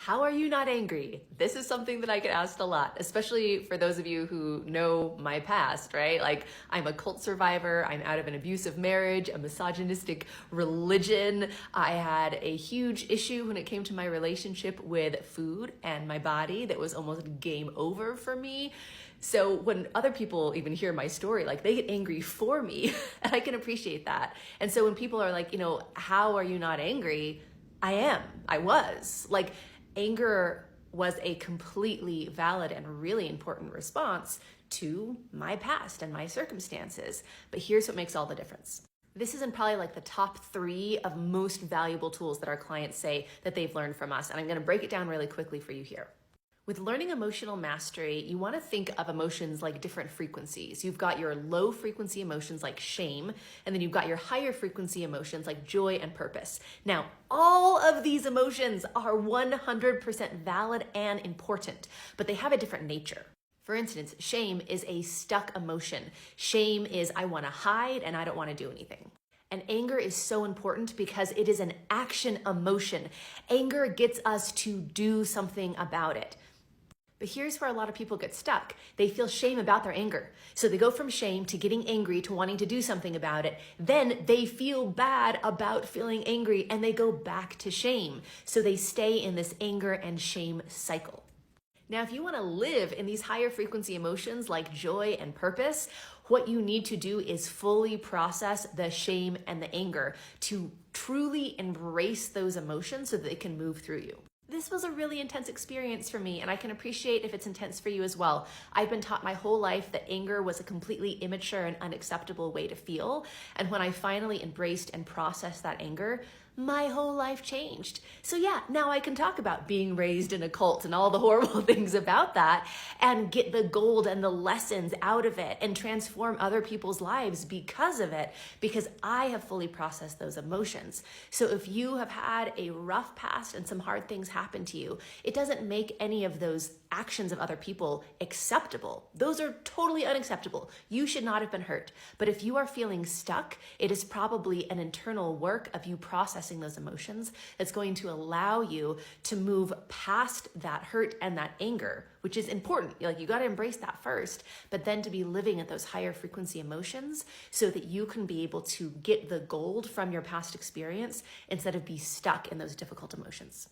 How are you not angry? This is something that I get asked a lot, especially for those of you who know my past, right? Like, I'm a cult survivor, I'm out of an abusive marriage, a misogynistic religion. I had a huge issue when it came to my relationship with food and my body that was almost game over for me. So when other people even hear my story, like, they get angry for me, and I can appreciate that. And so when people are like, how are you not angry? I was. Like, anger was a completely valid and really important response to my past and my circumstances. But here's what makes all the difference. This is in probably like the top 3 of most valuable tools that our clients say that they've learned from us. And I'm going to break it down really quickly for you here. With learning emotional mastery, you want to think of emotions like different frequencies. You've got your low frequency emotions like shame, and then you've got your higher frequency emotions like joy and purpose. Now, all of these emotions are 100% valid and important, but they have a different nature. For instance, shame is a stuck emotion. Shame is, I want to hide and I don't want to do anything. And anger is so important because it is an action emotion. Anger gets us to do something about it. But here's where a lot of people get stuck. They feel shame about their anger. So they go from shame to getting angry to wanting to do something about it. Then they feel bad about feeling angry and they go back to shame. So they stay in this anger and shame cycle. Now, if you want to live in these higher frequency emotions like joy and purpose, what you need to do is fully process the shame and the anger to truly embrace those emotions so that they can move through you. This was a really intense experience for me, and I can appreciate if it's intense for you as well. I've been taught my whole life that anger was a completely immature and unacceptable way to feel, and when I finally embraced and processed that anger, my whole life changed. So yeah, now I can talk about being raised in a cult and all the horrible things about that and get the gold and the lessons out of it and transform other people's lives because of it, because I have fully processed those emotions. So if you have had a rough past and some hard things happen to you, it doesn't make any of those actions of other people acceptable. Those are totally unacceptable. You should not have been hurt. But if you are feeling stuck, it is probably an internal work of you processing those emotions that's going to allow you to move past that hurt and that anger, which is important. Like, you got to embrace that first, but then to be living at those higher frequency emotions so that you can be able to get the gold from your past experience instead of be stuck in those difficult emotions.